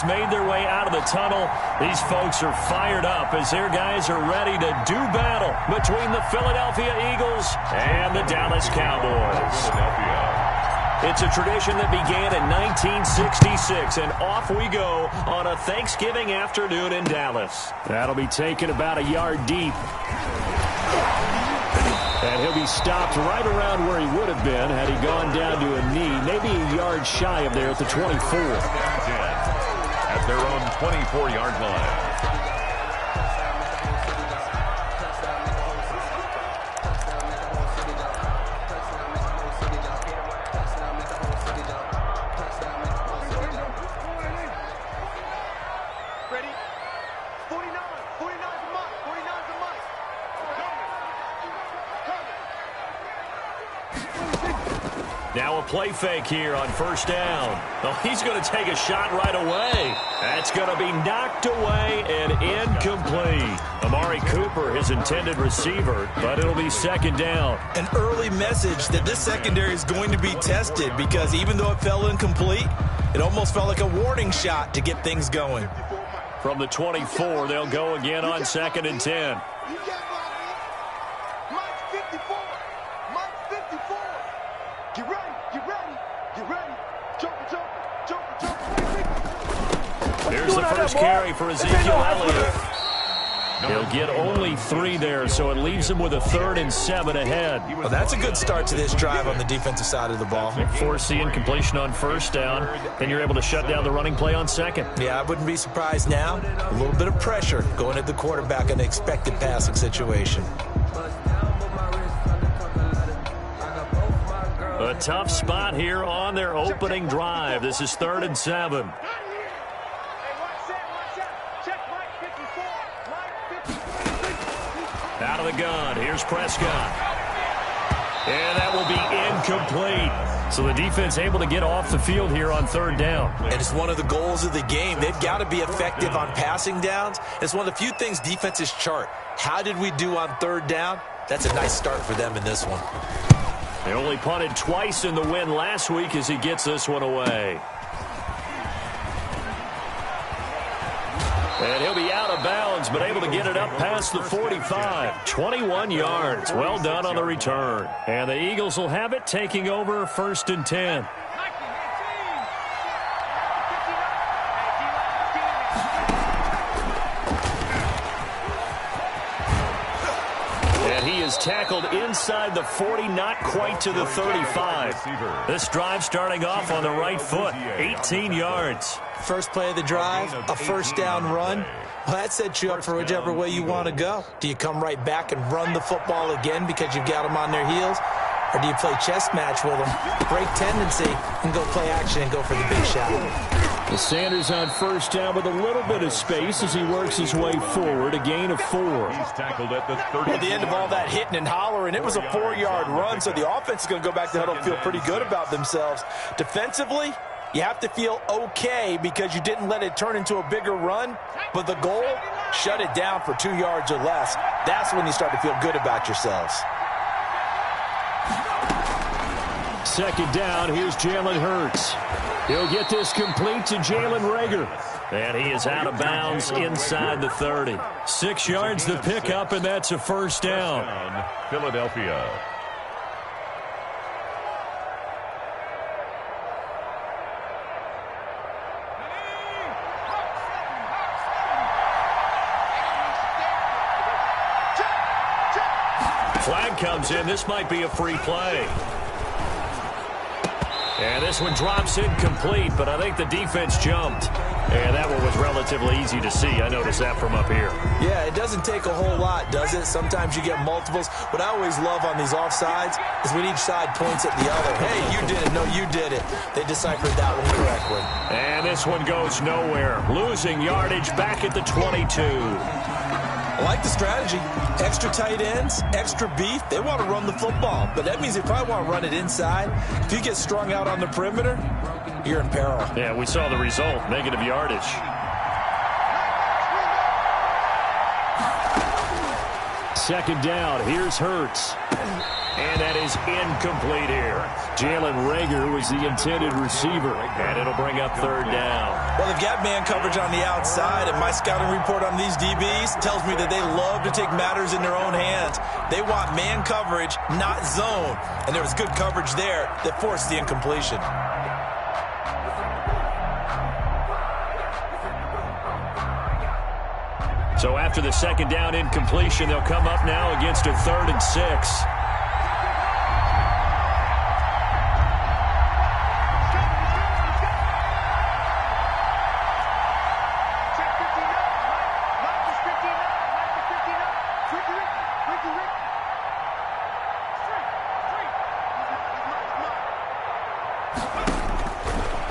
Made their way out of the tunnel. These folks are fired up as their guys are ready to do battle between the Philadelphia Eagles and the Dallas Cowboys. It's a tradition that began in 1966, and off we go on a Thanksgiving afternoon in Dallas. That'll be taken about a yard deep. And he'll be stopped right around where he would have been had he gone down to a knee, maybe a yard shy of there at the 24. At their own 24-yard line. Ready? 49. 49's a must. 49's a must. Now a play fake here on first down. Oh, he's going to take a shot right away. That's going to be knocked away and incomplete. Amari Cooper, his intended receiver, but it'll be second down. An early message that this secondary is going to be tested because even though it fell incomplete, it almost felt like a warning shot to get things going. From the 24, they'll go again on 2nd and 10. Get ready, get ready, get ready. Jumper. There's the first carry for Ezekiel Elliott. He'll get only 3 there, so it leaves him with a 3rd and 7 ahead. Well, that's a good start to this drive on the defensive side of the ball. Force the incompletion on first down, then you're able to shut down the running play on second. Yeah, I wouldn't be surprised now. A little bit of pressure going at the quarterback in the expected passing situation. A tough spot here on their opening drive. This is 3rd and 7. Out of the gun, here's Prescott. And that will be incomplete. So the defense able to get off the field here on 3rd down. And it's one of the goals of the game. They've got to be effective on passing downs. It's one of the few things defenses chart. How did we do on 3rd down? That's a nice start for them in this one. They only punted twice in the win last week as he gets this one away. And he'll be out of bounds, but able to get it up past the 45. 21 yards. Well done on the return. And the Eagles will have it, taking over 1st and 10. And he is tackled inside the 40, not quite to the 35. This drive starting off on the right foot, 18 yards. First play of the drive, a first down run. Well, that sets you up for whichever way you want to go. Do you come right back and run the football again because you've got them on their heels? Or do you play chess match with them, break tendency, and go play action and go for the big shot? The Sanders on first down with a little bit of space as he works his way forward, a gain of 4. He's tackled at the 30. At the end of all that hitting and hollering, it was a 4-yard run, so the offense is going to go back to the huddle and feel pretty good about themselves. Defensively, you have to feel okay because you didn't let it turn into a bigger run, but the goal, shut it down for 2 yards or less. That's when you start to feel good about yourselves. Second down, here's Jalen Hurts. He'll get this complete to Jalen Reagor. And he is out of bounds inside the 30. 6 yards the pickup, and that's a first down. Philadelphia. Flag comes in. This might be a free play. And this one drops incomplete, but I think the defense jumped. And that one was relatively easy to see. I noticed that from up here. Yeah, it doesn't take a whole lot, does it? Sometimes you get multiples. What I always love on these offsides is when each side points at the other. Hey, you did it. No, you did it. They deciphered that one correctly. And this one goes nowhere. Losing yardage back at the 22. I like the strategy. Extra tight ends, extra beef. They want to run the football, but that means they probably want to run it inside. If you get strung out on the perimeter, you're in peril. Yeah, we saw the result, negative yardage. second down. Here's Hurts. And that is incomplete here. Jalen Reagor was the intended receiver, and it'll bring up third down. Well, they've got man coverage on the outside, and my scouting report on these DBs tells me that they love to take matters in their own hands. They want man coverage, not zone, and there was good coverage there that forced the incompletion. So after the second down incompletion, they'll come up now against a 3rd and 6.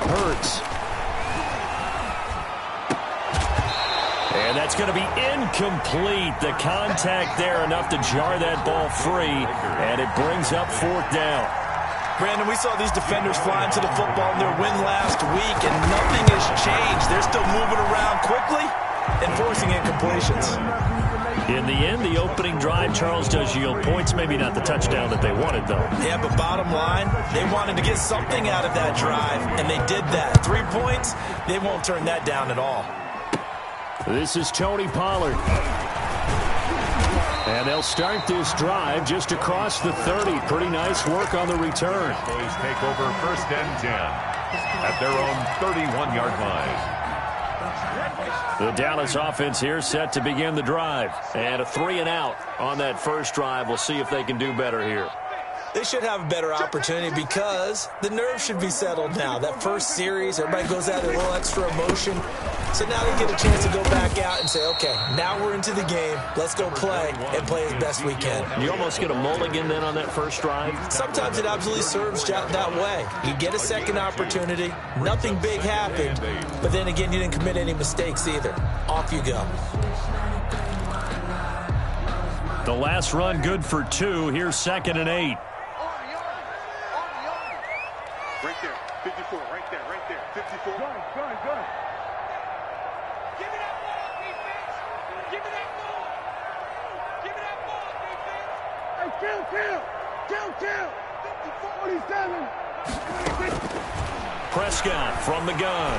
Hurts. And that's going to be incomplete. The contact there enough to jar that ball free, and it brings up 4th down. Brandon, we saw these defenders fly into the football in their win last week, and nothing has changed. They're still moving around quickly and forcing incompletions. In the end, the opening drive, Charles, does yield points. Maybe not the touchdown that they wanted, though. Yeah, but bottom line, they wanted to get something out of that drive, and they did that. 3 points, they won't turn that down at all. This is Tony Pollard. And they'll start this drive just across the 30. Pretty nice work on the return. Boys take over 1st and 10 at their own 31-yard line. The Dallas offense here set to begin the drive. And a 3-and-out on that first drive. We'll see if they can do better here. They should have a better opportunity because the nerves should be settled now. That first series, everybody goes out a little extra emotion. So now they get a chance to go back out and say, okay, now we're into the game. Let's go play and play as best we can. You almost get a mulligan then on that first drive? Sometimes it absolutely serves that way. You get a second opportunity. Nothing big happened. But then again, you didn't commit any mistakes either. Off you go. The last run good for 2. Here's 2nd and 8. Right there, 54, right there, 54. Go ahead. Give me that ball, defense! Give me that ball! Give me that ball, defense! Hey, kill! 47! Prescott from the gun.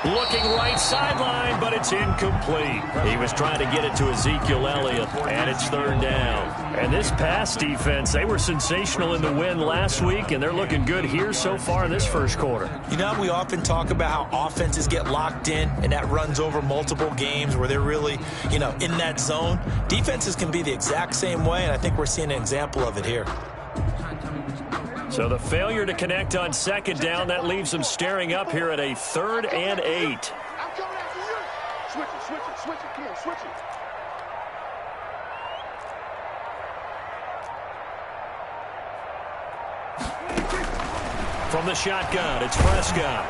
Looking right sideline, but it's incomplete. He was trying to get it to Ezekiel Elliott, and it's 3rd down. And this pass defense, they were sensational in the win last week, and they're looking good here so far in this first quarter. You know, we often talk about how offenses get locked in, and that runs over multiple games where they're really, in that zone. Defenses can be the exact same way, and I think we're seeing an example of it here. So the failure to connect on 2nd down, that leaves them staring up here at a 3rd and 8. I'm coming after you. Switch it. Come on, switch it. From the shotgun, it's Prescott.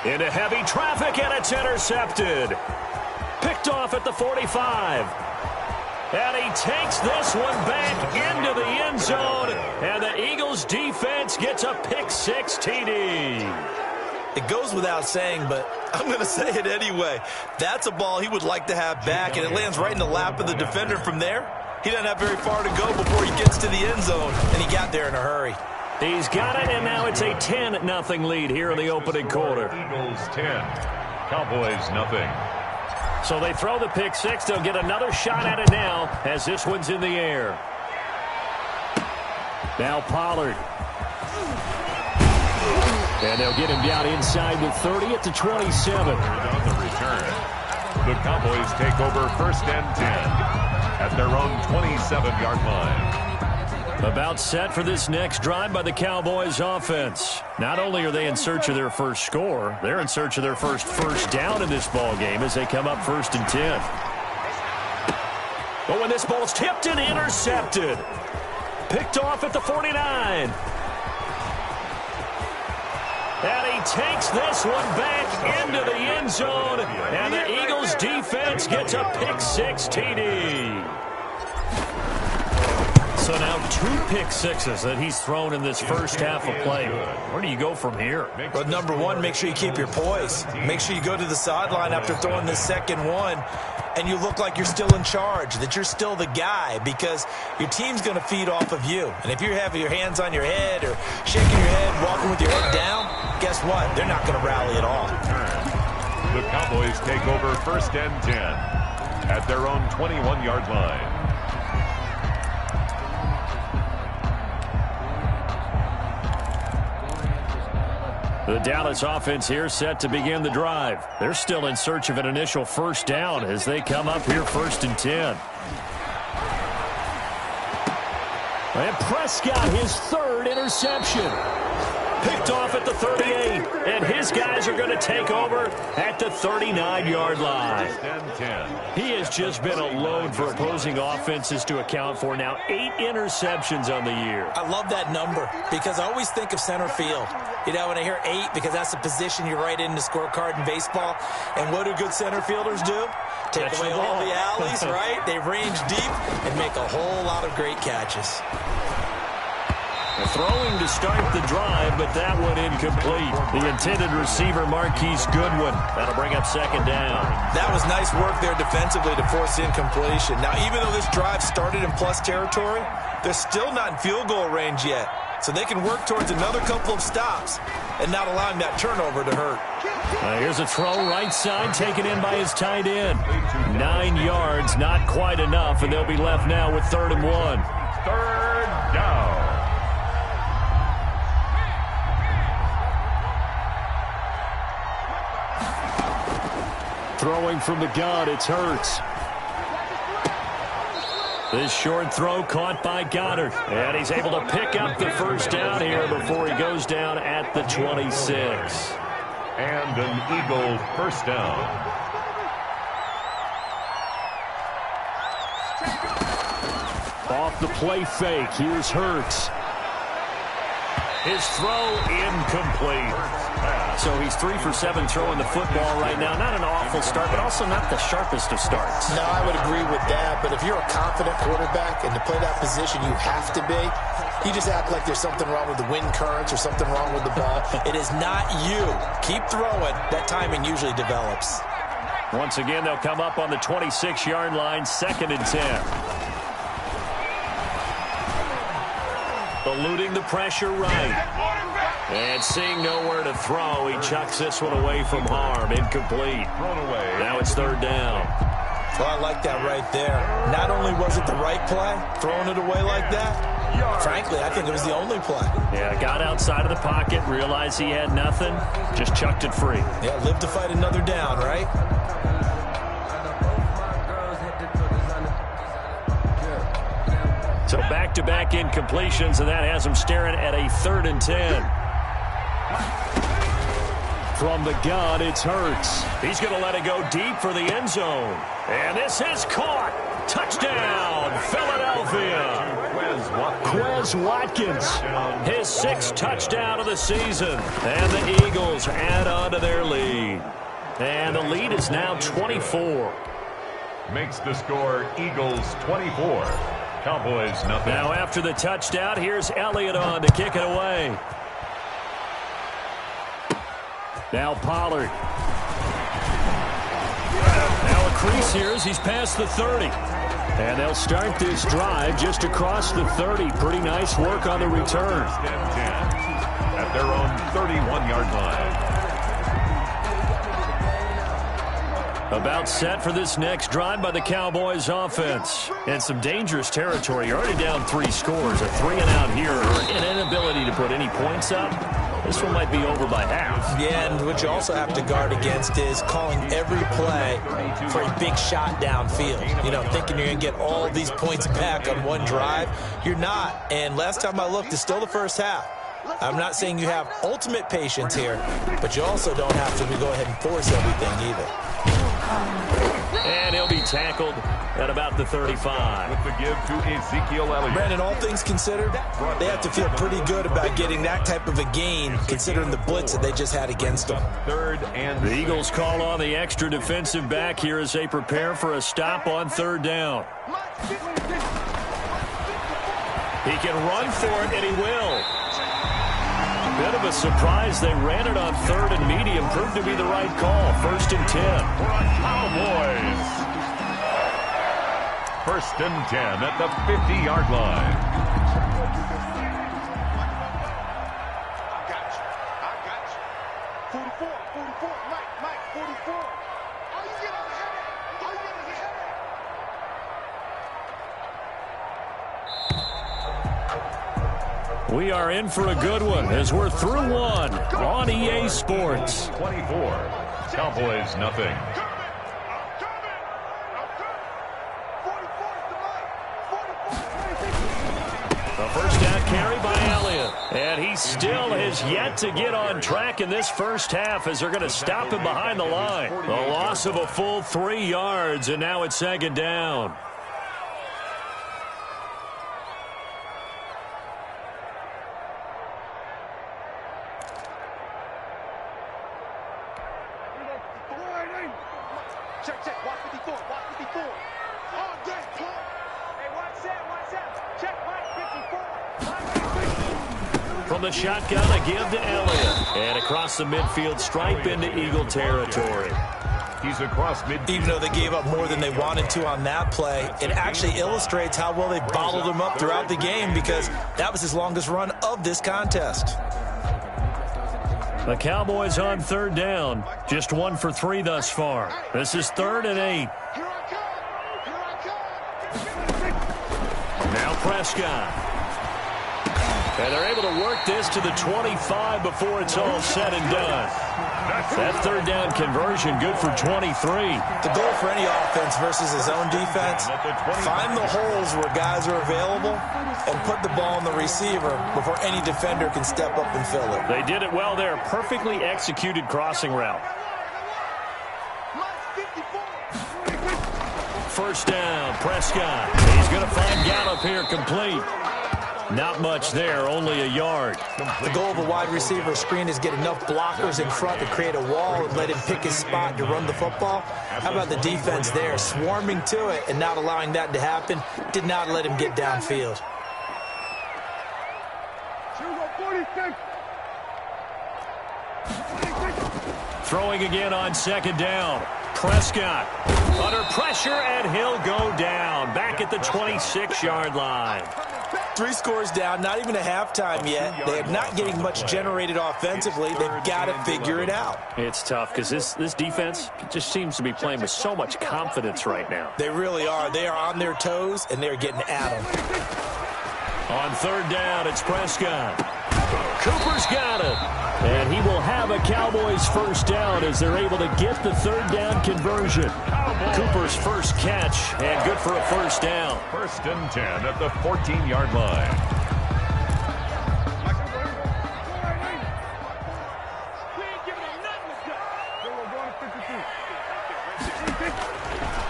Into heavy traffic, and it's intercepted. Picked off at the 45. And he takes this one back into the end zone. And the Eagles defense gets a pick-6 TD. It goes without saying, but I'm going to say it anyway. That's a ball he would like to have back, and it lands right in the lap of the defender from there. He doesn't have very far to go before he gets to the end zone, and he got there in a hurry. He's got it, and now it's a 10-0 lead here in the opening quarter. Eagles 10, Cowboys nothing. So they throw the pick-6. They'll get another shot at it now as this one's in the air. Now Pollard. And they'll get him down inside the 30 at the 27. On the return, the Cowboys take over 1st and 10 at their own 27-yard line. About set for this next drive by the Cowboys offense. Not only are they in search of their first score, they're in search of their first down in this ball game as they come up 1st and 10. But when this ball's tipped and intercepted, picked off at the 49. And he takes this one back into the end zone, and the Eagles defense gets a pick-6 TD. So now 2 pick-6s that he's thrown in this first half of play. Where do you go from here? But number one, make sure you keep your poise. Make sure you go to the sideline after throwing this second one and you look like you're still in charge, that you're still the guy, because your team's going to feed off of you. And if you're having your hands on your head or shaking your head, walking with your head down, guess what? They're not going to rally at all. The Cowboys take over 1st and 10 at their own 21-yard line. The Dallas offense here set to begin the drive. They're still in search of an initial first down as they come up here 1st and 10. And Prescott, his 3rd interception. Picked off at the 38, and his guys are going to take over at the 39-yard line. He has just been a load for opposing offenses to account for. Now 8 interceptions on the year. I love that number because I always think of center field. You know, when I hear 8, because that's the position you write in the scorecard in baseball. And what do good center fielders do? Take away all the alleys, right? They range deep and make a whole lot of great catches. Throwing to start the drive, but that one incomplete. The intended receiver, Marquise Goodwin. That'll bring up 2nd down. That was nice work there defensively to force incompletion. Now, even though this drive started in plus territory, they're still not in field goal range yet. So they can work towards another couple of stops and not allowing that turnover to hurt. Here's a throw right side taken in by his tight end. 9 yards, not quite enough, and they'll be left now with 3rd and 1. 3rd down. Throwing from the gun, it's Hurts. This short throw caught by Goddard. And he's able to pick up the first down here before he goes down at the 26. And an Eagle first down. Off the play fake, here's Hurts. His throw incomplete. So he's 3 for 7 throwing the football right now. Not an awful start, but also not the sharpest of starts. No, I would agree with that. But if you're a confident quarterback and to play that position you have to be, you just act like there's something wrong with the wind currents or something wrong with the ball. It is not you. Keep throwing. That timing usually develops. Once again, they'll come up on the 26-yard line, 2nd and 10. Eluding the pressure right. And seeing nowhere to throw, he chucks this one away from harm. Incomplete. Thrown away. Now it's 3rd down. Well, I like that right there. Not only was it the right play, throwing it away like that, frankly, I think it was the only play. Yeah, got outside of the pocket, realized he had nothing, just chucked it free. Yeah, live to fight another down, right? So back-to-back incompletions, and that has him staring at a 3rd and 10. From the gun, it's Hurts. He's going to let it go deep for the end zone. And this is caught. Touchdown, Philadelphia. Quez Watkins, his 6th touchdown of the season. And the Eagles add on to their lead. And the lead is now 24. Makes the score Eagles 24. Cowboys nothing. Now after the touchdown, here's Elliott on to kick it away. Now Pollard. Now a crease here as he's past the 30. And they'll start this drive just across the 30. Pretty nice work on the return. At their own 31-yard line. About set for this next drive by the Cowboys offense. And some dangerous territory. You're already down 3 scores. A 3-and-out here, or an inability to put any points up. This one might be over by half. Yeah, and what you also have to guard against is calling every play for a big shot downfield. You know, thinking you're going to get all these points back on one drive. You're not. And last time I looked, it's still the first half. I'm not saying you have ultimate patience here, but you also don't have to go ahead and force everything either. And he'll be tackled at about the 35. With the give to Ezekiel Elliott. Brandon, all things considered, they have to feel pretty good about getting that type of a gain, considering the blitz that they just had against them. 3rd and the Eagles call on the extra defensive back here as they prepare for a stop on 3rd down. He can run for it, and he will. Bit of a surprise. They ran it on 3rd and medium. Proved to be the right call. 1st and 10. For the Cowboys. First and 10 at the 50-yard line. I got you. 44, Mike, 44. Are you getting ahead? We are in for a good one as we're through one on EA Sports. 24. Cowboys nothing. The first down carry by Elliott. And he still has yet to get on track in this first half as they're going to stop him behind the line. The loss of a full 3 yards, and now it's second down. Check, watch 54, watch 54. All day, Paul. Hey, watch that. Check, Mike, 54. From the shotgun, a give to Elliott. And across the midfield stripe into Eagle territory. He's across midfield. Even though they gave up more than they wanted to on that play, it actually illustrates how well they bottled him up throughout the game because that was his longest run of this contest. The Cowboys on third down. Just 1 for 3 thus far. This is 3rd and 8. Here I come. Now Prescott. And they're able to work this to the 25 before it's all said and done. That third down conversion good for 23. The goal for any offense versus his own defense, find the holes where guys are available and put the ball on the receiver before any defender can step up and fill it. They did it well there. Perfectly executed crossing route. First down, Prescott. He's going to find Gallup here complete. Not much there, only a yard. The goal of a wide receiver screen is get enough blockers in front to create a wall and let him pick his spot to run the football. How about the defense there, swarming to it and not allowing that to happen? Did not let him get downfield. Throwing again on second down. Prescott under pressure, and he'll go down. Back at the 26-yard line. 3 scores down, not even a halftime yet. They are not getting much generated offensively. They've got to figure it out. It's tough because this defense just seems to be playing with so much confidence right now. They really are. They are on their toes, and they're getting at them. On third down, it's Prescott. Cooper's got it. And he will have a Cowboys first down as they're able to get the third down conversion. Cooper's first catch, and good for a first down. First and 10 at the 14-yard line.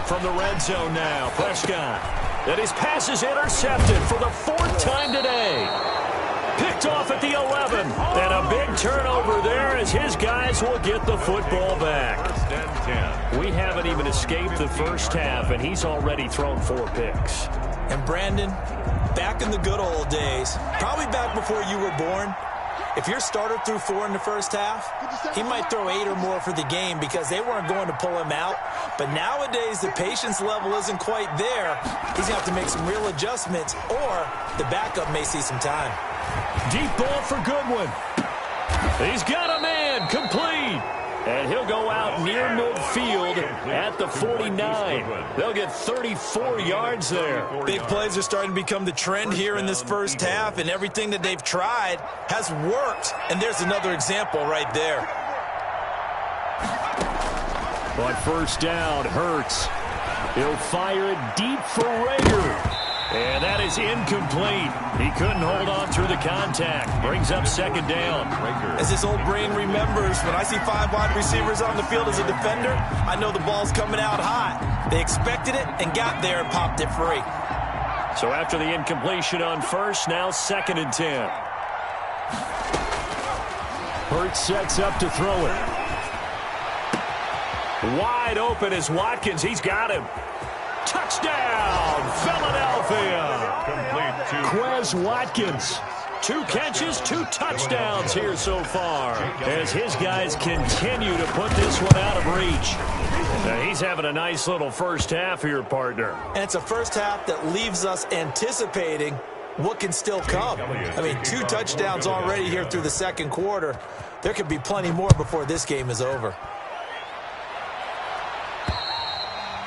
From the red zone now, Prescott. And his pass is intercepted for the 4th time today. Picked off at the 11. And a big turnover there as his guys will get the football back. First and 10. We haven't even escaped the first half, and he's already thrown 4 picks. And Brandon, back in the good old days, probably back before you were born, if your starter threw 4 in the first half, he might throw 8 or more for the game because they weren't going to pull him out. But nowadays, the patience level isn't quite there. He's going to have to make some real adjustments, or the backup may see some time. Deep ball for Goodwin. He's got a man, complete. And he'll go out near midfield at the 49. They'll get 34 yards there. Big plays are starting to become the trend here in this first half, and everything that they've tried has worked. And there's another example right there. On first down, Hurts. He'll fire it deep for Rager. And that is incomplete. He couldn't hold on through the contact. Brings up second down. As this old brain remembers, when I see 5 wide receivers on the field as a defender, I know the ball's coming out hot. They expected it and got there and popped it free. So after the incompletion on first, now 2nd and 10. Hurts sets up to throw it. Wide open is Watkins. He's got him. Touchdown, Philadelphia. Complete to Quez Watkins. 2 catches, 2 touchdowns here so far, as his guys continue to put this one out of reach. Now, he's having a nice little first half here, partner. And it's a first half that leaves us anticipating what can still come. I mean, 2 touchdowns already here through the second quarter. There could be plenty more before this game is over.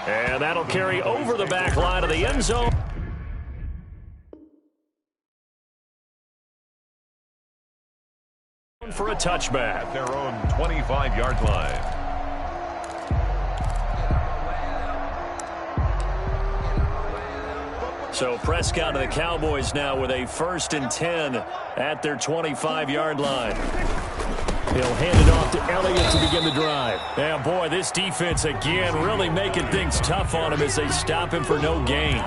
And that'll carry over the back line of the end zone. For a touchback. At their own 25-yard line. So Prescott and the Cowboys now with a 1st and 10 at their 25-yard line. He'll hand it off to Elliott to begin the drive. Yeah, boy, this defense again really making things tough on him as they stop him for no gain.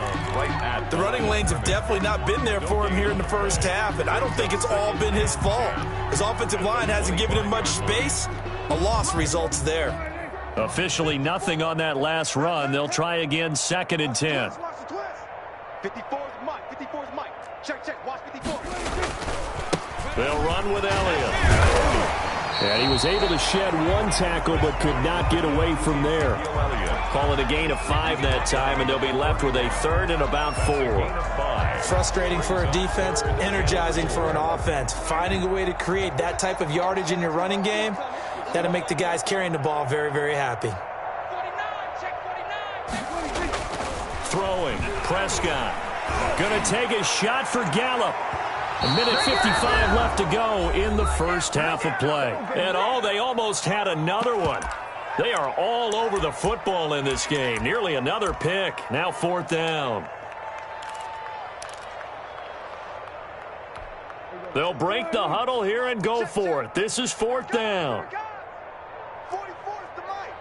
The running lanes have definitely not been there for him here in the first half, and I don't think it's all been his fault. His offensive line hasn't given him much space. A loss results there. Officially nothing on that last run. They'll try again, 2nd and 10. 54 is Mike. 54 is Mike. Check. Watch 54. They'll run with Elliott. And he was able to shed 1 tackle but could not get away from there. Call it a gain of 5 that time, and they'll be left with a 3rd and about 4. Frustrating for a defense, energizing for an offense. Finding a way to create that type of yardage in your running game, that'll make the guys carrying the ball very, very happy. 49, check 49. Throwing, Prescott. Gonna take a shot for Gallup. 1:55 left to go in the first half of play. And they almost had another one. They are all over the football in this game. Nearly another pick. Now 4th down. They'll break the huddle here and go for it. This is 4th down. 44 is the Mike.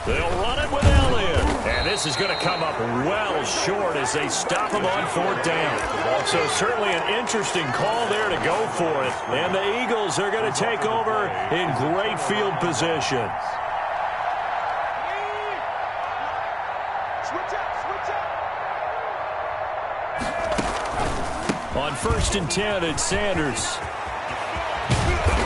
They'll run it with Elliott. And this is going to come up well short as they stop him on 4th down. So certainly an interesting call there to go for it. And the Eagles are going to take over in great field position. Switch up. On 1st and 10, it's Sanders.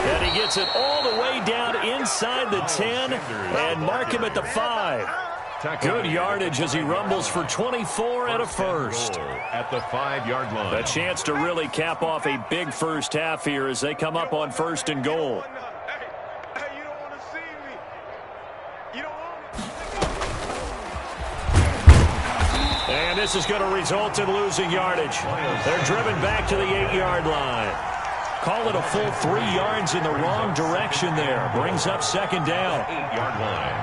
And he gets it all the way down inside the 10 and mark him at the 5. Good yardage as he rumbles for 24 and a 1st. At the 5-yard line. A chance to really cap off a big first half here as they come up on 1st and goal. Hey, you don't want to see me. You don't want me. And this is going to result in losing yardage. They're driven back to the 8-yard line. Call it a full 3 yards in the wrong direction there. Brings up 2nd down. 8-yard line.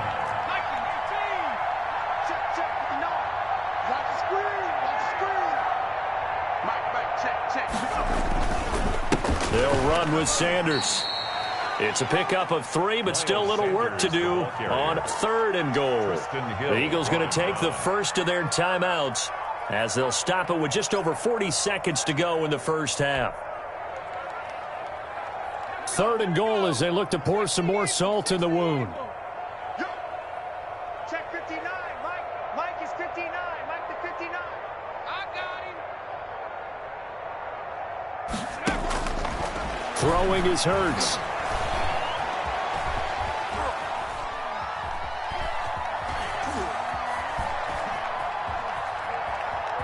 They'll run with Sanders. It's a pickup of 3, but still a little work to do on 3rd and goal. The Eagles going to take the first of their timeouts as they'll stop it with just over 40 seconds to go in the first half. 3rd and goal as they look to pour some more salt in the wound. Check 59. Mike is 59. Mike the 59. I got him. Throwing is Hurts.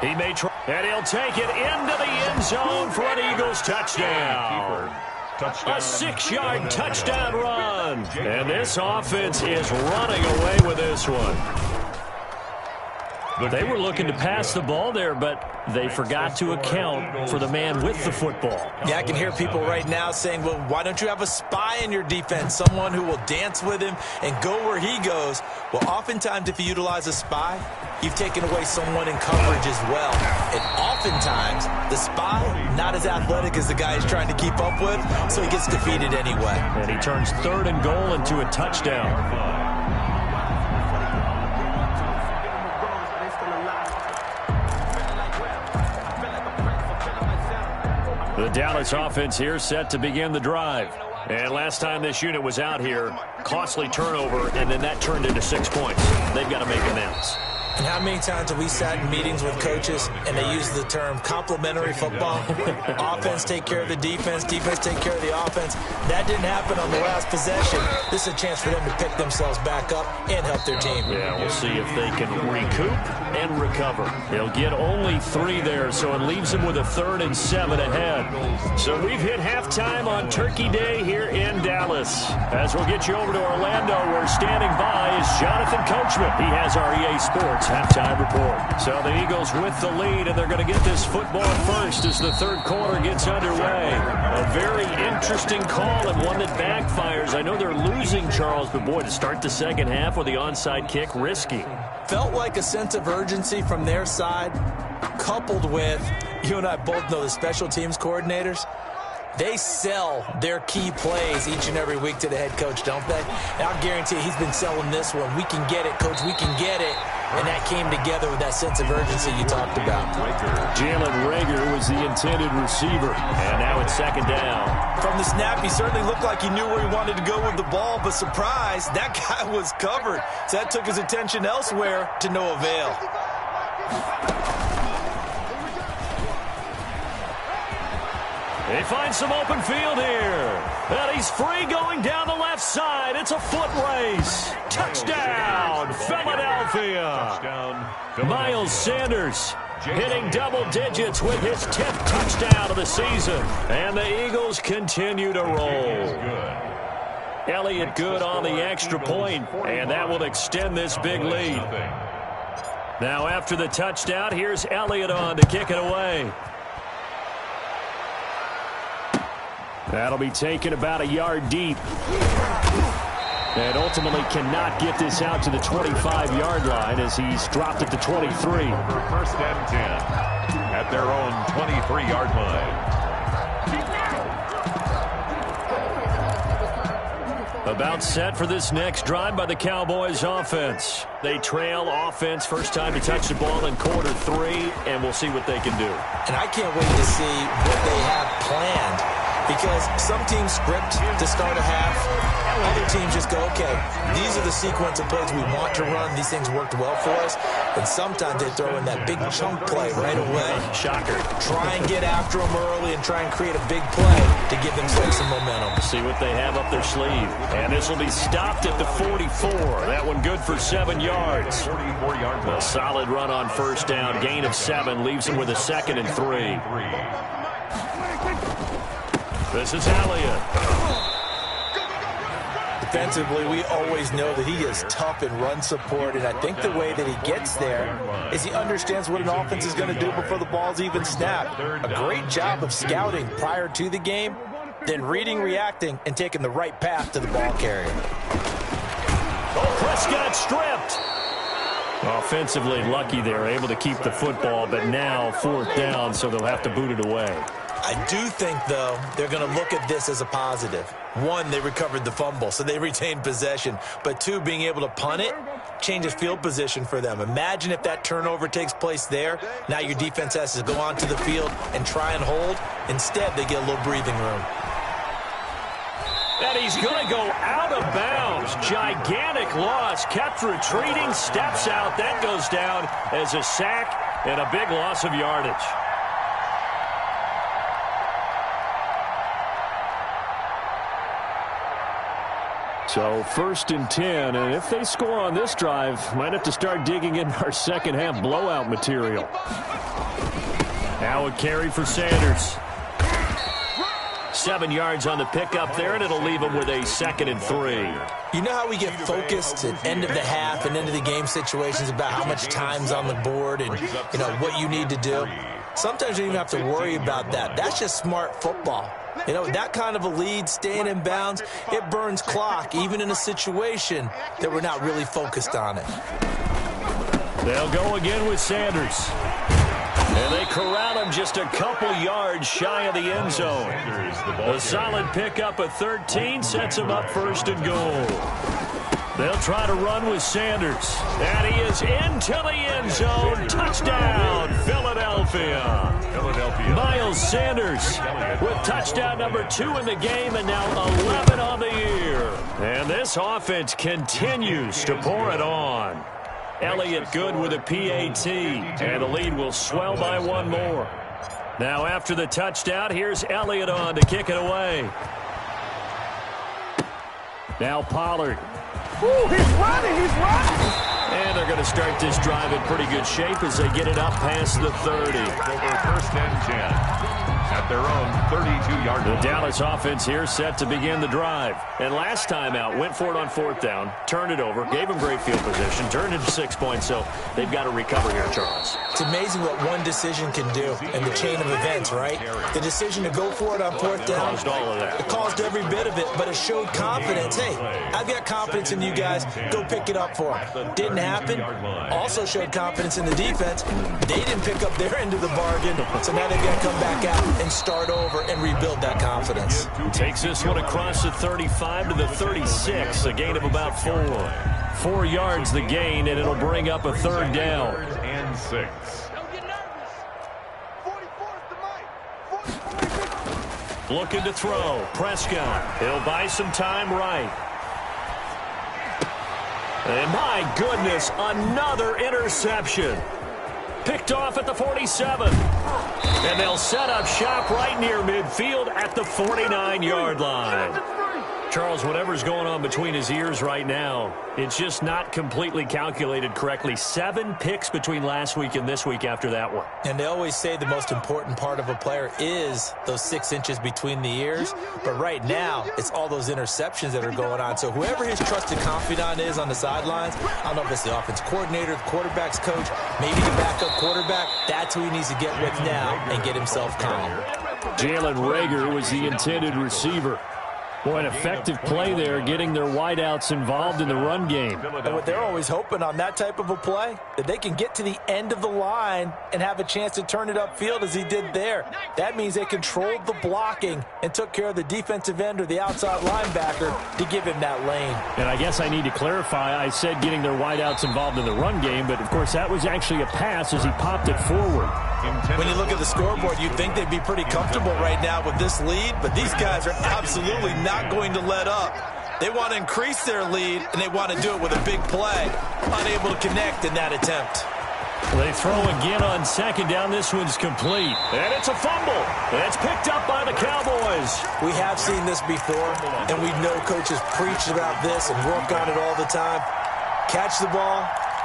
He may try, and he'll take it into the end zone for an Eagles touchdown. A 6-yard touchdown run. And this offense is running away with this one. They were looking to pass the ball there, but they forgot to account for the man with the football. Yeah, I can hear people right now saying, well, why don't you have a spy in your defense, someone who will dance with him and go where he goes? Well, oftentimes if you utilize a spy, you've taken away someone in coverage as well. And oftentimes, the spy, not as athletic as the guy he's trying to keep up with, so he gets defeated anyway. And he turns 3rd and goal into a touchdown. The Dallas offense here set to begin the drive. And last time this unit was out here, costly turnover, and then that turned into 6 points. They've got to make amends. And how many times have we sat in meetings with coaches and they use the term complementary football? Offense take care of the defense, defense take care of the offense. That didn't happen on the last possession. This is a chance for them to pick themselves back up and help their team. Yeah, we'll see if they can recoup and recover. They'll get only 3 there, so it leaves them with a 3rd and 7 ahead. So we've hit halftime on Turkey Day here in Dallas. As we'll get you over to Orlando, where standing by is Jonathan Coachman. He has our EA Sports halftime report. So the Eagles with the lead, and they're going to get this football first as the 3rd quarter gets underway. A very interesting call and one that backfires. I know they're losing, Charles, but boy, to start the second half with the onside kick, risky. Felt like a sense of urgency from their side, coupled with, you and I both know the special teams coordinators. They sell their key plays each and every week to the head coach, don't they? And I'll guarantee he's been selling this one. We can get it, coach. We can get it. And that came together with that sense of urgency you talked about. Jalen Reagor was the intended receiver. And now it's 2nd down. From the snap, he certainly looked like he knew where he wanted to go with the ball, but surprise, that guy was covered. So that took his attention elsewhere to no avail. He finds some open field here. And he's free going down the left side. It's a foot race. Touchdown, Philadelphia. Miles Sanders hitting double digits with his 10th touchdown of the season. And the Eagles continue to roll. Elliott good on the extra point, and that will extend this big lead. Now after the touchdown, here's Elliott on to kick it away. That'll be taken about a yard deep. And ultimately cannot get this out to the 25-yard line as he's dropped at the 23. 1st and 10 at their own 23-yard line. About set for this next drive by the Cowboys offense. They trail offense first time to touch the ball in quarter 3, and we'll see what they can do. And I can't wait to see what they have planned. Because some teams script to start a half. Other teams just go, okay, these are the sequence of plays we want to run. These things worked well for us. And sometimes they throw in that big chunk play right away. Shocker. Try and get after them early and try and create a big play to give themselves some momentum. See what they have up their sleeve. And this will be stopped at the 44. That one good for 7 yards. 44-yard line. A solid run on first down. Gain of 7 leaves him with a 2nd and 3. This is Elliott. Defensively, we always know that he is tough in run support, and I think the way that he gets there is he understands what an offense is going to do before the ball's even snapped. A great job of scouting prior to the game, then reading, reacting, and taking the right path to the ball carrier. Oh, Prescott stripped. Offensively lucky they're able to keep the football, but now 4th down, so they'll have to boot it away. I do think, though, they're going to look at this as a positive. 1, they recovered the fumble, so they retained possession. But 2, being able to punt it changes field position for them. Imagine if that turnover takes place there. Now your defense has to go onto the field and try and hold. Instead, they get a little breathing room. And he's going to go out of bounds. Gigantic loss. Kept retreating, steps out. That goes down as a sack and a big loss of yardage. So 1st and 10, and if they score on this drive, might have to start digging in our second half blowout material. Now a carry for Sanders. 7 yards on the pickup there, and it'll leave him with a 2nd and 3. You know how we get focused at end of the half and end of the game situations about how much time's on the board and, you know, what you need to do? Sometimes you don't even have to worry about that. That's just smart football. You know, that kind of a lead, staying in bounds, it burns clock, even in a situation that we're not really focused on it. They'll go again with Sanders. And they corral him just a couple yards shy of the end zone. A solid pickup of 13 sets him up 1st and goal. They'll try to run with Sanders. And he is into the end zone. Touchdown, Philadelphia. Miles Sanders with touchdown number 2 in the game and now 11 on the year. And this offense continues to pour it on. Elliott good with a PAT, and the lead will swell by one more. Now after the touchdown, here's Elliott on to kick it away. Now Pollard. Ooh, he's running. And they're going to start this drive in pretty good shape as they get it up past the 30. Over first and 10. At their own 32-yard line. The Dallas offense here set to begin the drive. And last time out, went for it on fourth down, turned it over, gave them great field position, turned into 6 points, so they've got to recover here, Charles. It's amazing what one decision can do in the chain of events, right? The decision to go for it on fourth down. Caused all of that. It caused every bit of it, but it showed confidence. Hey, I've got confidence in you guys. Go pick it up for them. Didn't happen. Also showed confidence in the defense. They didn't pick up their end of the bargain, so now they've got to come back out and start over and rebuild that confidence. Takes this one across the 35 to the 36, a gain of about 4. 4 yards the gain, and it'll bring up a third down. And 6. Don't get nervous. 44 is the mic. Looking to throw. Prescott. He'll buy some time right. And my goodness, another interception. Picked off at the 47. And they'll set up shop right near midfield at the 49-yard line. Charles, whatever's going on between his ears right now, it's just not completely calculated correctly. 7 picks between last week and this week after that one. And they always say the most important part of a player is those 6 inches between the ears. But right now, it's all those interceptions that are going on. So whoever his trusted confidant is on the sidelines, I don't know if it's the offense coordinator, the quarterback's coach, maybe the backup quarterback, that's who he needs to get with now and get himself calm. Jalen Reagor was the intended receiver. Boy, an effective play there, getting their wideouts involved in the run game. And what they're always hoping on that type of a play, that they can get to the end of the line and have a chance to turn it upfield as he did there. That means they controlled the blocking and took care of the defensive end or the outside linebacker to give him that lane. And I guess I need to clarify, I said getting their wideouts involved in the run game, but of course that was actually a pass as he popped it forward. When you look at the scoreboard, you'd think they'd be pretty comfortable right now with this lead, but these guys are absolutely not going to let up. They want to increase their lead, and they want to do it with a big play. Unable to connect in that attempt. They throw again on second down. This one's complete. And it's a fumble. That's picked up by the Cowboys. We have seen this before, and we know coaches preach about this and work on it all the time. Catch the ball.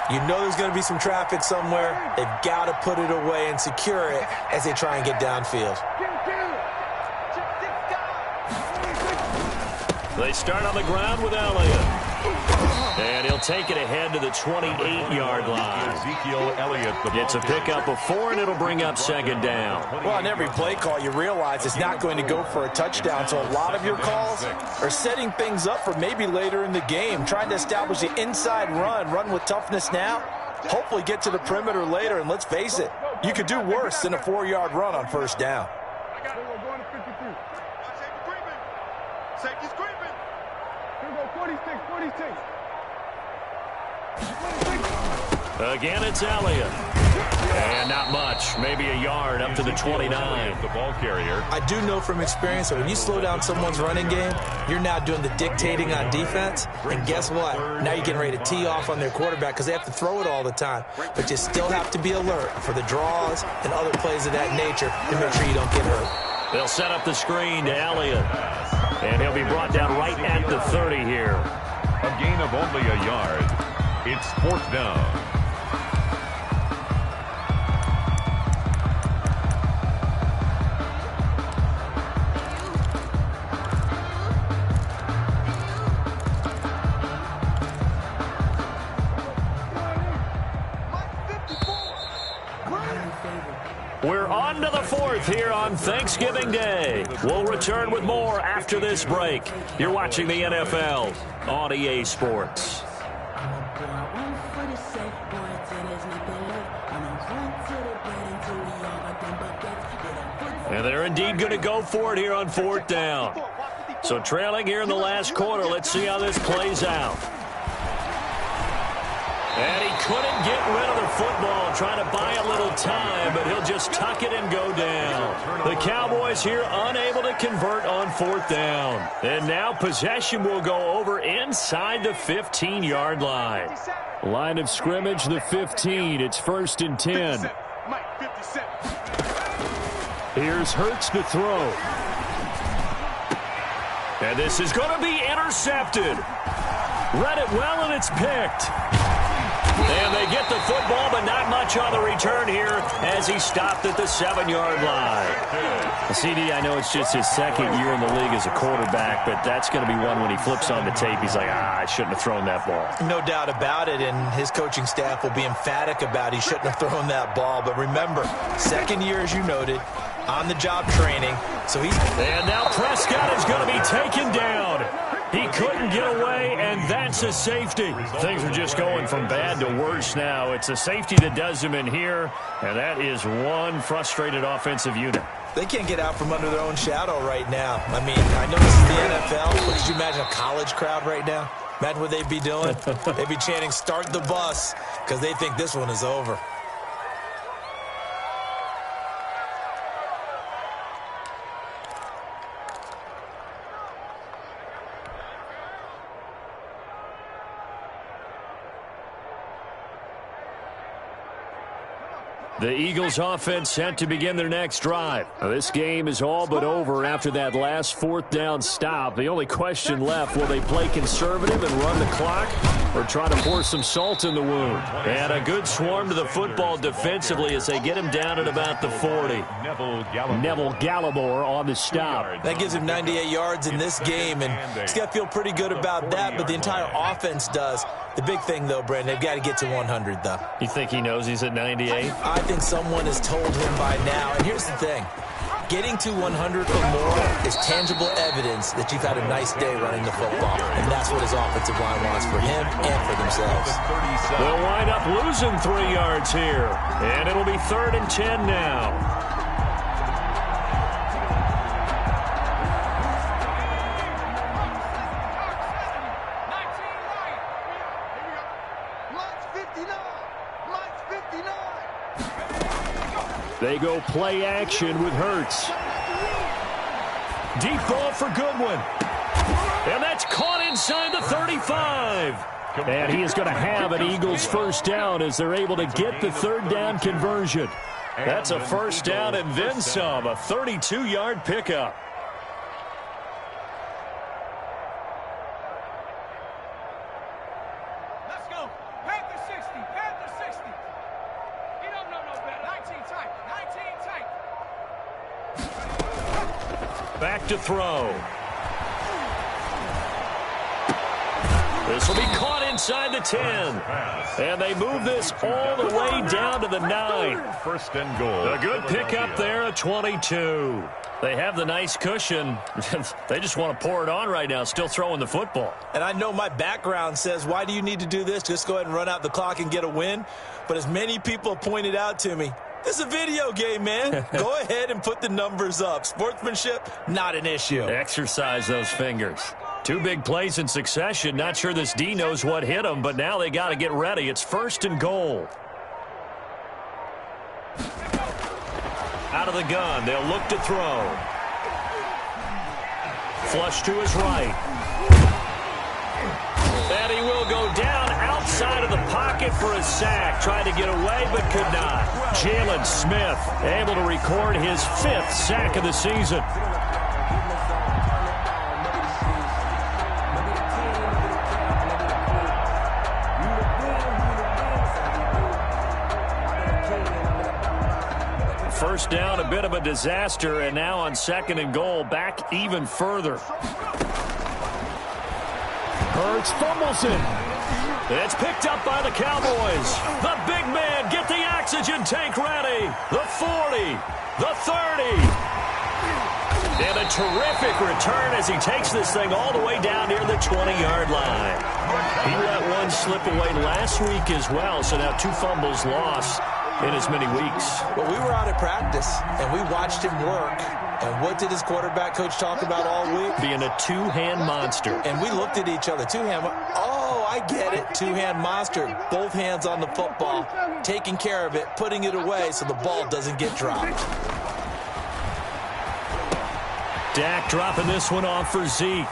You know there's going to be some traffic somewhere. They've got to put it away and secure it as they try and get downfield. They start on the ground with Elliott. And he'll take it ahead to the 28-yard line. Ezekiel Elliott. Gets a pickup of 4, and it'll bring up second down. Well, on every play call, you realize it's not going to go for a touchdown. So a lot of your calls are setting things up for maybe later in the game, trying to establish the inside run with toughness now, hopefully get to the perimeter later. And let's face it, you could do worse than a 4-yard run on first down. I got it. We're going to 52. Safety's creeping. Safety's creeping. Here we go. 46. Again, it's Elliott. And not much. Maybe a yard up to the 29. The ball carrier. I do know from experience that when you slow down someone's running game, you're now doing the dictating on defense. And guess what? Now you're getting ready to tee off on their quarterback because they have to throw it all the time. But you still have to be alert for the draws and other plays of that nature to make sure you don't get hurt. They'll set up the screen to Elliott. And he'll be brought down right at the 30 here. A gain of only a yard. It's 4th down. We're on to the 4th here on Thanksgiving Day. We'll return with more after this break. You're watching the NFL on EA Sports. And they're indeed going to go for it here on 4th down. So trailing here in the last quarter, let's see how this plays out. And he couldn't get rid of the football, trying to buy a little time, but he'll just tuck it and go down. The Cowboys here unable to convert on 4th down. And now possession will go over inside the 15-yard line. Line of scrimmage, the 15. It's 1st and 10. Mike, 57. Here's Hurts to throw. And this is going to be intercepted. Read it well, and it's picked. And they get the football, but not much on the return here as he stopped at the 7-yard line. CD, I know it's just his 2nd year in the league as a quarterback, but that's going to be one when he flips on the tape. He's like, I shouldn't have thrown that ball. No doubt about it, and his coaching staff will be emphatic about he shouldn't have thrown that ball. But remember, 2nd year, as you noted, on-the-job training. So he's... And now Prescott is going to be taken down. He couldn't get away, and that's a safety. Things are just going from bad to worse now. It's a safety that does him in here, and that is one frustrated offensive unit. They can't get out from under their own shadow right now. I mean, I know this is the NFL, but could you imagine a college crowd right now? Imagine what they'd be doing. They'd be chanting, "Start the bus," because they think this one is over. The Eagles offense set to begin their next drive. Now, this game is all but over after that last 4th down stop. The only question left, will they play conservative and run the clock or try to pour some salt in the wound? And a good swarm to the football defensively as they get him down at about the 40. Neville Gallimore on the stop. That gives him 98 yards in this game, and he's got to feel pretty good about that, but the entire offense does. The big thing, though, Brandon, they've got to get to 100, though. You think he knows he's at 98? I think someone has told him by now. And here's the thing. Getting to 100 or more is tangible evidence that you've had a nice day running the football. And that's what his offensive line wants for him and for themselves. They'll wind up losing 3 yards here. And it'll be 3rd and 10 now. They go play action with Hurts. Deep ball for Goodwin. And that's caught inside the 35. And he is going to have an Eagles 1st down as they're able to get the 3rd down conversion. That's a 1st down and then some, a 32-yard pickup. Let's go. Panther 60. Panther 60. He don't know no better. 19 tight. 19 tight. Back to throw. This will be caught inside the 10. And they move this all the way down to the 9. 1st and goal. A good pickup there at 22. They have the nice cushion. They just want to pour it on right now, still throwing the football. And I know my background says, why do you need to do this? Just go ahead and run out the clock and get a win. But as many people pointed out to me, this is a video game, man. Go ahead and put the numbers up. Sportsmanship, not an issue. Exercise those fingers. 2 big plays in succession. Not sure this D knows what hit him, but now they got to get ready. It's 1st and goal. Out of the gun, they'll look to throw. Flush to his right. And he will go down outside of the pocket for a sack. Tried to get away, but could not. Jalen Smith able to record his 5th sack of the season. First down, a bit of a disaster, and now on 2nd and goal, back even further. Hurts fumbles it. It's picked up by the Cowboys. The big man, get the oxygen tank ready. The 40, the 30. And a terrific return as he takes this thing all the way down near the 20-yard line. He let one slip away last week as well, so now 2 fumbles lost in as many weeks. Well, we were out at practice, and we watched him work. And what did his quarterback coach talk about all week? Being a 2-hand monster. And we looked at each other. 2-hand. Oh, I get it. 2-hand monster. Both hands on the football, taking care of it, putting it away so the ball doesn't get dropped. Dak dropping this one off for Zeke.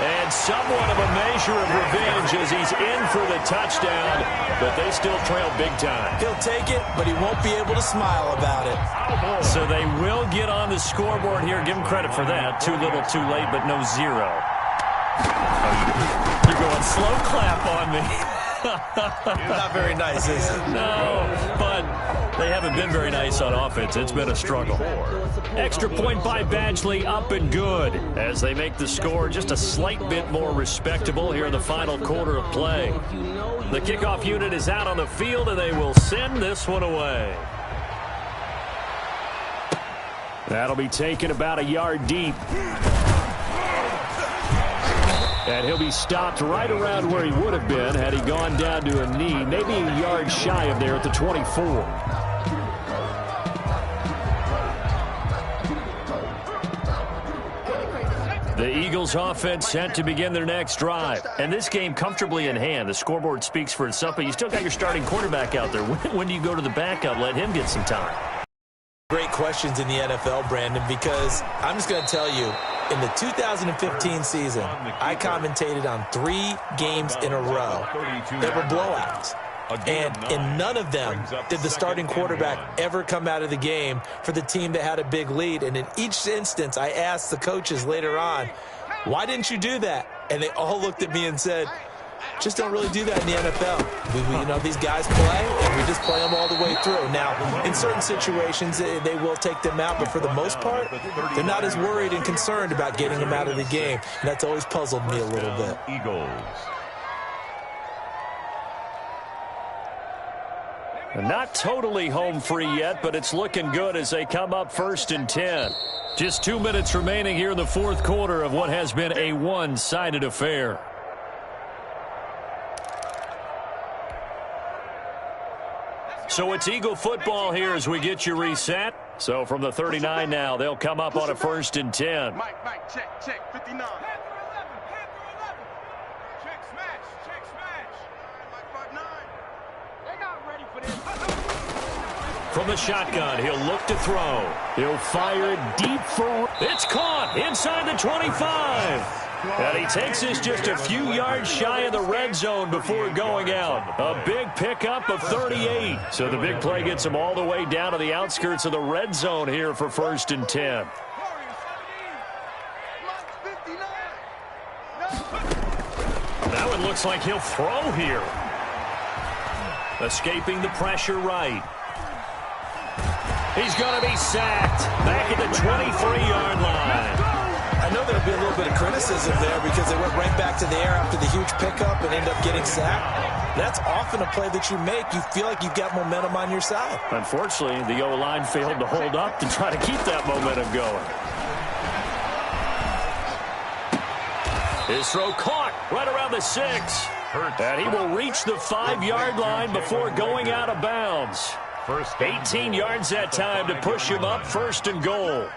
And somewhat of a measure of revenge as he's in for the touchdown, but they still trail big time. He'll take it, but he won't be able to smile about it. So they will get on the scoreboard here. Give him credit for that. Too little, too late, but no zero. You're going slow clap on me. Not very nice, is it? No, but they haven't been very nice on offense. It's been a struggle. Extra point by Badgley, up and good, as they make the score just a slight bit more respectable here in the final quarter of play. The kickoff unit is out on the field, and they will send this one away. That'll be taken about a yard deep. And he'll be stopped right around where he would have been had he gone down to a knee, maybe a yard shy of there at the 24. The Eagles offense set to begin their next drive. And this game comfortably in hand. The scoreboard speaks for itself, but you still got your starting quarterback out there. When do you go to the backup? Let him get some time. Great questions in the NFL, Brandon, because I'm just going to tell you, in the 2015 season, I commentated on 3 games in a row. They were blowouts. And in none of them did the starting quarterback ever come out of the game for the team that had a big lead. And in each instance, I asked the coaches later on, why didn't you do that? And they all looked at me and said, just don't really do that in the NFL. You know, these guys play, and we just play them all the way through. Now, in certain situations, they will take them out, but for the most part, they're not as worried and concerned about getting them out of the game. And that's always puzzled me a little bit. Eagles. Not totally home free yet, but it's looking good as they come up 1st and 10. Just 2 minutes remaining here in the fourth quarter of what has been a one-sided affair. So it's Eagle football here as we get you reset. So from the 39 now, they'll come up on a 1st and 10. Mike, check, 59. Panther 11. Check smash. Mike, 5'9". They're not ready for this. From the shotgun, he'll look to throw. He'll fire it deep for... It's caught inside the 25. And he takes this just a few yards shy of the red zone before going out. A big pickup of 38. So the big play gets him all the way down to the outskirts of the red zone here for 1st and 10. That one looks like he'll throw here. Escaping the pressure right. He's going to be sacked back at the 23-yard line. I know there'll be a little bit of criticism there because they went right back to the air after the huge pickup and end up getting sacked. That's often a play that you make. You feel like you've got momentum on your side. Unfortunately, the O-line failed to hold up to try to keep that momentum going. His throw caught right around the 6. And he will reach the 5-yard line before going out of bounds. 18 yards that time to push him up 1st and goal.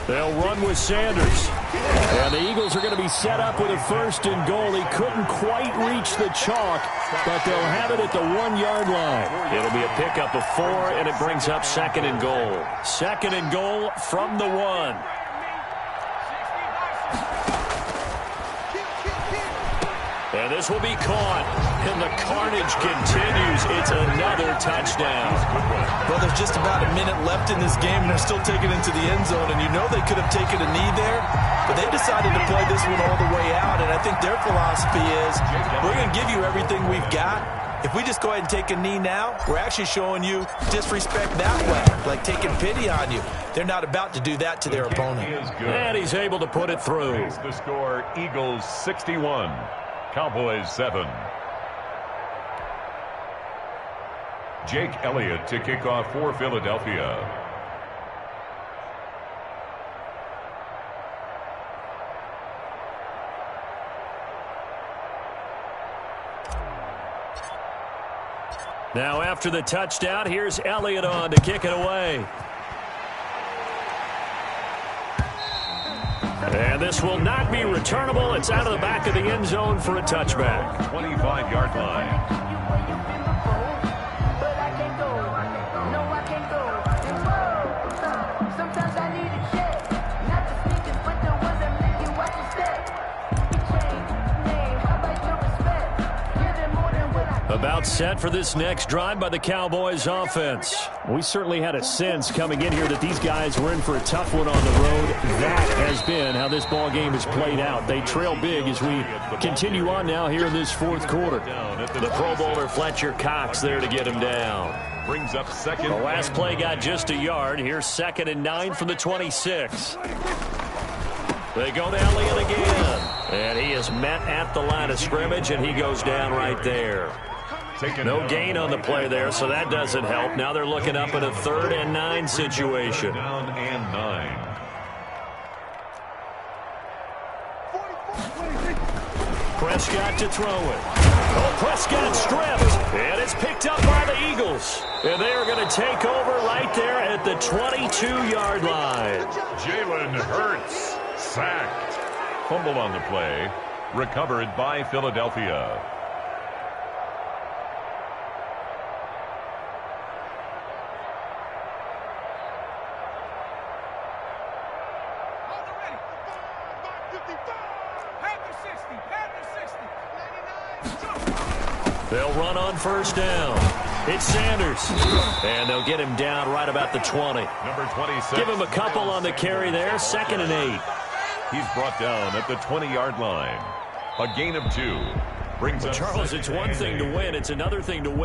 They'll run with Sanders. And the Eagles are going to be set up with a 1st and goal. He couldn't quite reach the chalk, but they'll have it at the 1-yard line. It'll be a pickup of 4, and it brings up 2nd and goal. 2nd and goal from the 1. And this will be caught. And the carnage continues. It's another touchdown. Well, there's just about a minute left in this game, and they're still taking it into the end zone. And you know they could have taken a knee there, but they decided to play this one all the way out. And I think their philosophy is, we're going to give you everything we've got. If we just go ahead and take a knee now, we're actually showing you disrespect that way, like taking pity on you. They're not about to do that to their opponent. And he's able to put it through. The score, Eagles 61. Cowboys 7. Jake Elliott to kick off for Philadelphia. Now after the touchdown, here's Elliott on to kick it away. And this will not be returnable. It's out of the back of the end zone for a touchback. 25-yard line. Sometimes I need a About set for this next drive by the Cowboys offense. We certainly had a sense coming in here that these guys were in for a tough one on the road. That has been how this ball game has played out. They trail big as we continue on now here in this fourth quarter. The Pro Bowler Fletcher Cox there to get him down. Brings up second. The last play got just a yard. Here's 2nd and 9 from the 26. They go to Elliott again. And he is met at the line of scrimmage, and he goes down right there. No gain on the play there, so that doesn't help. Now they're looking up at a 3rd and 9 situation. Down and 9. Prescott to throw it. Oh, Prescott stripped, and it's picked up by the Eagles. And they are going to take over right there at the 22-yard line. Jalen Hurts sacked. Fumble on the play. Recovered by Philadelphia. They'll run on 1st down. It's Sanders. And they'll get him down right about the 20. Number 26. Give him a couple on the carry there. 2nd and 8. He's brought down at the 20-yard line. A gain of 2. Brings up Charles, it's one thing to win. It's another thing to win.